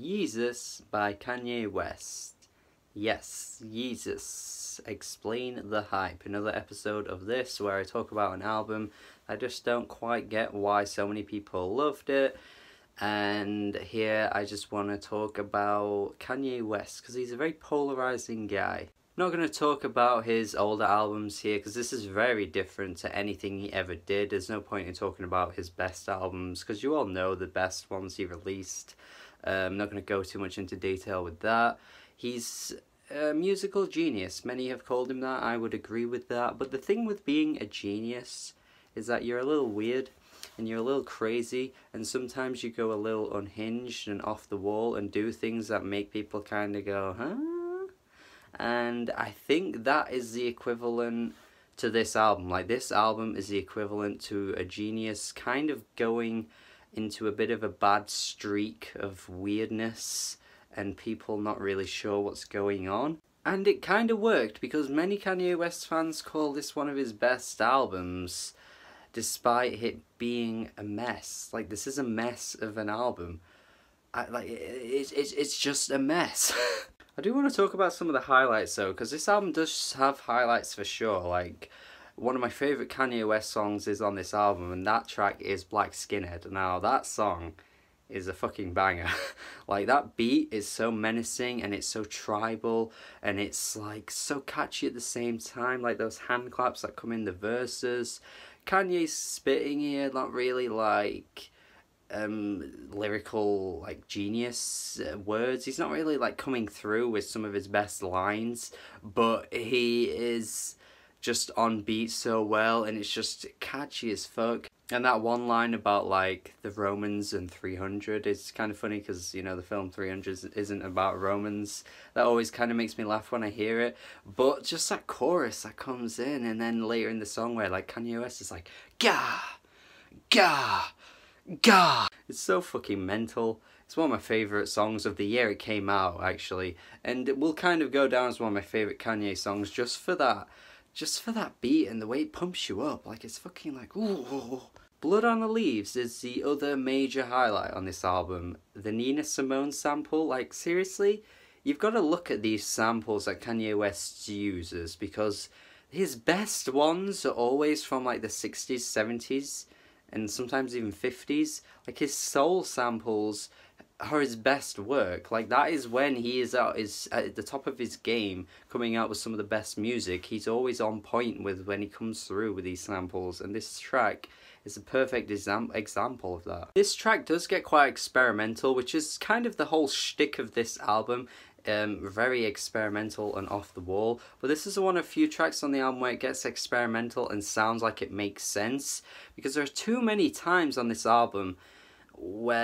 Yeezus by Kanye West. Yes, Yeezus. Explain the hype. Another episode of this where I talk about an album I just don't quite get why so many people loved it. And here I just want to talk about Kanye West because he's a very polarising guy. I'm not going to talk about his older albums here because this is very different to anything he ever did. There's no point in talking about his best albums because you all know the best ones he released. I'm not going to go too much into detail with that. He's a musical genius. Many have called him that. I would agree with that. But the thing with being a genius is that you're a little weird and you're a little crazy, and sometimes you go a little unhinged and off the wall and do things that make people kind of go, huh? And I think that is the equivalent to this album. Like, this album is the equivalent to a genius kind of going into a bit of a bad streak of weirdness and people not really sure what's going on. And it kind of worked because many Kanye West fans call this one of his best albums, despite it being a mess. Like, this is a mess of an album. It's just a mess. I do want to talk about some of the highlights though, because this album does have highlights for sure. Like, one of my favourite Kanye West songs is on this album, and that track is Black Skinhead. Now, that song is a fucking banger. Like, that beat is so menacing and it's so tribal and it's like so catchy at the same time. Like, those hand claps that come in the verses. Kanye's spitting here, not really like lyrical like genius words. He's not really like coming through with some of his best lines, but he is just on beat so well and it's just catchy as fuck. And that one line about like the Romans and 300 is kind of funny because, you know, the film 300 isn't about Romans. That always kind of makes me laugh when I hear it. But just that chorus that comes in, and then later in the song where like Kanye West is like, gah, gah, gah. It's so fucking mental. It's one of my favourite songs of the year it came out, actually. And it will kind of go down as one of my favourite Kanye songs just for that. Just for that beat and the way it pumps you up. Like, it's fucking like, ooh. Blood on the Leaves is the other major highlight on this album. The Nina Simone sample, like, seriously? You've got to look at these samples that Kanye West uses, because his best ones are always from like the 60s, 70s, and sometimes even 50s. Like, his soul samples are his best work. Like, that is when he is at the top of his game, coming out with some of the best music. He's always on point with when he comes through with these samples, and this track is a perfect example of that. This track does get quite experimental, which is kind of the whole shtick of this album. Very experimental and off the wall, but this is one of few tracks on the album where it gets experimental and sounds like it makes sense, because there are too many times on this album where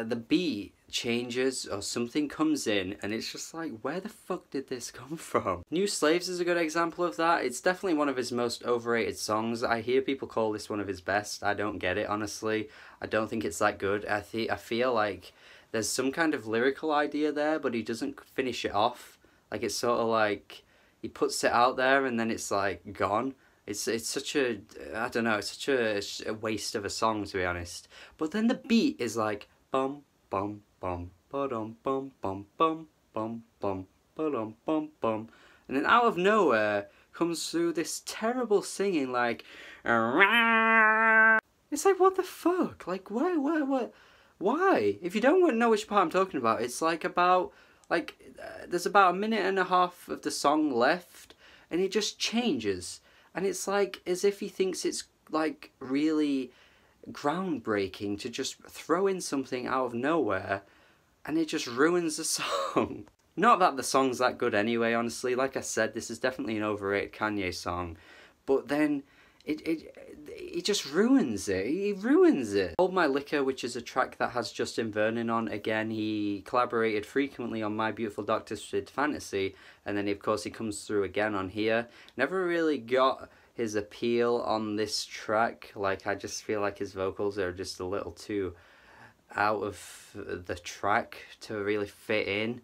the beat changes or something comes in and it's just like, where the fuck did this come from? New Slaves is a good example of that. It's definitely one of his most overrated songs. I hear people call this one of his best. I don't get it, honestly. I don't think it's that good. I feel like there's some kind of lyrical idea there, but he doesn't finish it off. Like, it's sort of like he puts it out there and then it's like gone. It's such a, I don't know, it's such a waste of a song, to be honest. But then the beat is like bum bum bum ba-dum bum bum bum bum bum ba-dum bum bum, and then out of nowhere comes through this terrible singing like, it's like, what the fuck? Like, what? Why? If you don't know which part I'm talking about, it's like about, like, there's about a minute and a half of the song left, and it just changes. And it's like, as if he thinks it's, like, really groundbreaking to just throw in something out of nowhere, and it just ruins the song. Not that the song's that good anyway, honestly. Like I said, this is definitely an overrated Kanye song. But then it just ruins it. He ruins it. Hold My Liquor, which is a track that has Justin Vernon on. Again, he collaborated frequently on My Beautiful Dark Twisted Fantasy, and then of course he comes through again on here. Never really got his appeal on this track. Like, I just feel like his vocals are just a little too out of the track to really fit in.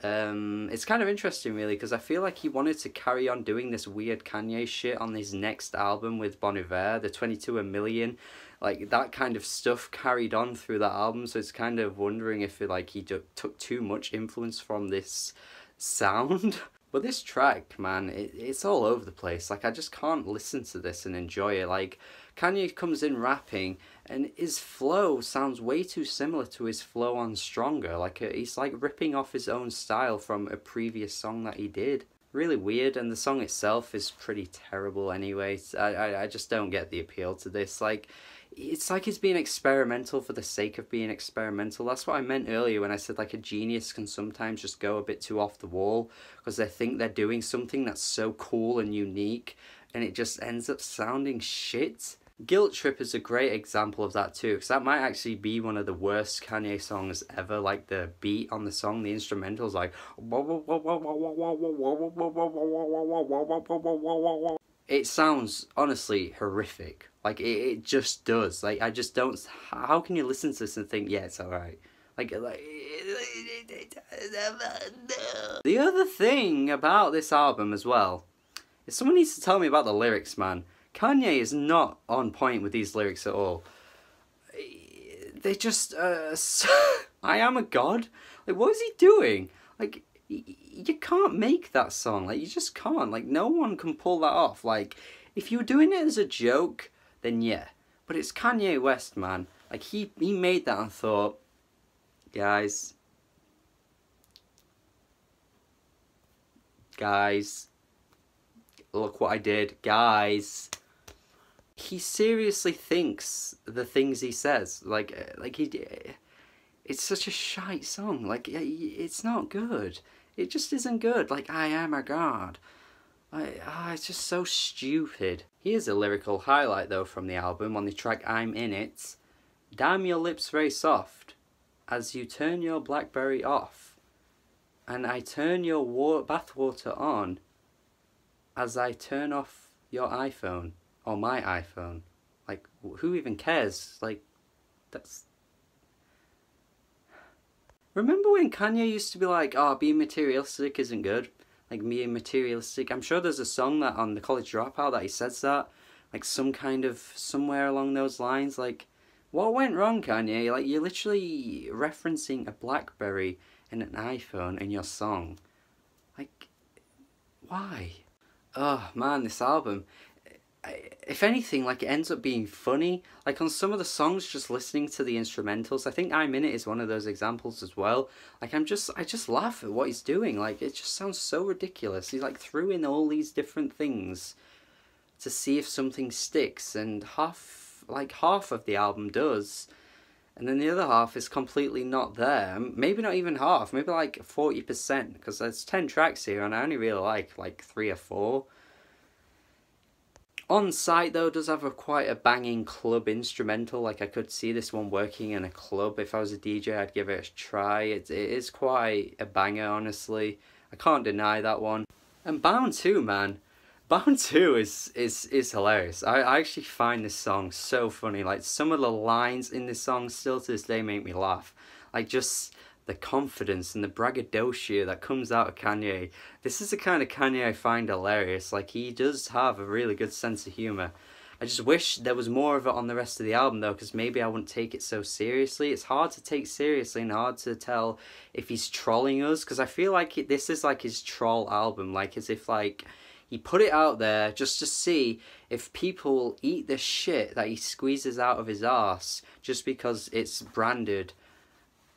It's kind of interesting, really, because I feel like he wanted to carry on doing this weird Kanye shit on his next album with Bon Iver, the 22 A Million. like that kind of stuff carried on through that album. So it's kind of wondering if like he took too much influence from this sound. But this track, man, it's all over the place. Like, I just can't listen to this and enjoy it. Like, Kanye comes in rapping, and his flow sounds way too similar to his flow on Stronger. Like, he's like ripping off his own style from a previous song that he did. Really weird, and the song itself is pretty terrible anyway. I just don't get the appeal to this. Like, it's like he's being experimental for the sake of being experimental. That's what I meant earlier when I said like a genius can sometimes just go a bit too off the wall because they think they're doing something that's so cool and unique, and it just ends up sounding shit. Guilt Trip is a great example of that too, because that might actually be one of the worst Kanye songs ever. Like the beat on the song, the instrumental's like it sounds honestly horrific. Like it just does. Like I just don't. How can you listen to this and think, yeah, it's alright? Like the other thing about this album as well is someone needs to tell me about the lyrics, man. Kanye is not on point with these lyrics at all. They just I am a god. Like what is he doing? Like you can't make that song. Like you just can't. Like no one can pull that off. Like if you were doing it as a joke, then yeah. But it's Kanye West, man. Like he made that and thought, guys, look what I did, guys. He seriously thinks the things he says. It's such a shite song. Like it's not good. It just isn't good. Like I am a god. It's just so stupid. Here's a lyrical highlight though from the album on the track I'm In It. Damn your lips very soft as you turn your BlackBerry off, and I turn your bathwater on as I turn off your iPhone or my iPhone. Like who even cares? Like that's. Remember when Kanye used to be like, oh, being materialistic isn't good? Like, being materialistic. I'm sure there's a song that on the College Dropout that he says that. Like, somewhere along those lines. Like, what went wrong, Kanye? Like, you're literally referencing a BlackBerry and an iPhone in your song. Like, why? Oh, man, this album. If anything, like, it ends up being funny. Like, on some of the songs, just listening to the instrumentals, I think I'm In It is one of those examples as well. Like, I just laugh at what he's doing. Like, it just sounds so ridiculous. He, like, threw in all these different things to see if something sticks, and half of the album does. And then the other half is completely not there. Maybe not even half, maybe like 40%, because there's 10 tracks here, and I only really like 3 or 4. On Sight though does have quite a banging club instrumental. Like I could see this one working in a club. If I was a DJ, I'd give it a try. It is quite a banger, honestly. I can't deny that one. And Bound 2, man. Bound 2 is hilarious. I actually find this song so funny. Like some of the lines in this song still to this day make me laugh. Like just the confidence and the braggadocio that comes out of Kanye. This is the kind of Kanye I find hilarious. Like, he does have a really good sense of humour. I just wish there was more of it on the rest of the album, though, because maybe I wouldn't take it so seriously. It's hard to take seriously and hard to tell if he's trolling us, because I feel like this is, like, his troll album. Like, as if, like, he put it out there just to see if people eat the shit that he squeezes out of his arse just because it's branded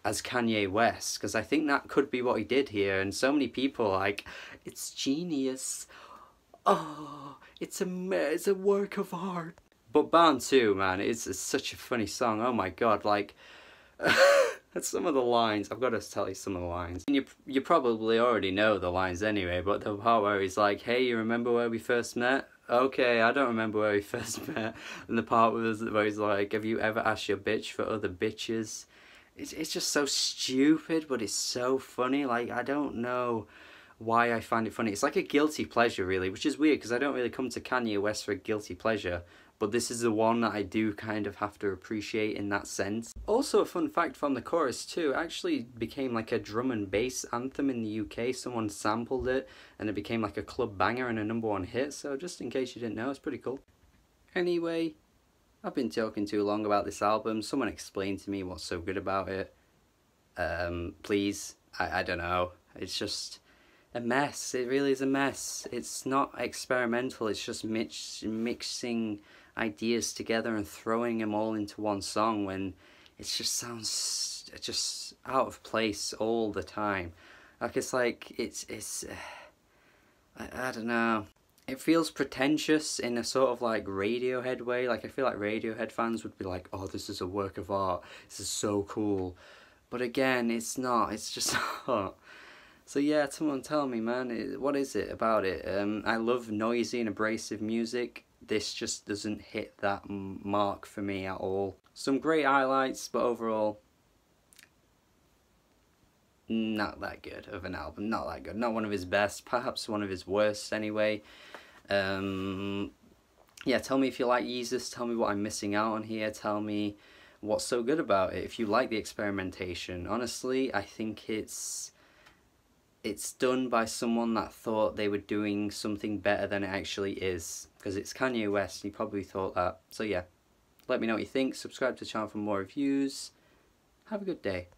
as Kanye West, because I think that could be what he did here. And so many people are like, it's genius, oh, it's a work of art. But Bound 2, man, it's such a funny song. Oh my god, like that's some of the lines. I've got to tell you some of the lines. You probably already know the lines anyway, but the part where he's like, hey, you remember where we first met? Okay, I don't remember where we first met. And the part where he's like, have you ever asked your bitch for other bitches? It's just so stupid, but it's so funny. Like, I don't know why I find it funny. It's like a guilty pleasure, really, which is weird, because I don't really come to Kanye West for a guilty pleasure. But this is the one that I do kind of have to appreciate in that sense. Also, a fun fact from the chorus, too. It actually became like a drum and bass anthem in the UK. Someone sampled it, and it became like a club banger and a #1 hit. So just in case you didn't know, it's pretty cool. Anyway, I've been talking too long about this album. Someone explain to me what's so good about it. Please. I don't know. It's just a mess. It really is a mess. It's not experimental. It's just mixing ideas together and throwing them all into one song when it just sounds just out of place all the time. Like it's I don't know. It feels pretentious in a sort of like Radiohead way. Like I feel like Radiohead fans would be like, oh, this is a work of art. This is so cool. But again, it's not. It's just art. So yeah, someone tell me, man, what is it about it? I love noisy and abrasive music. This just doesn't hit that mark for me at all. Some great highlights, but overall, not that good of an album. Not that good. Not one of his best. Perhaps one of his worst anyway. Yeah, tell me if you like Yeezus. Tell me what I'm missing out on here. Tell me what's so good about it. If you like the experimentation. Honestly, I think it's done by someone that thought they were doing something better than it actually is. Because it's Kanye West, he probably thought that. So yeah, let me know what you think. Subscribe to the channel for more reviews. Have a good day.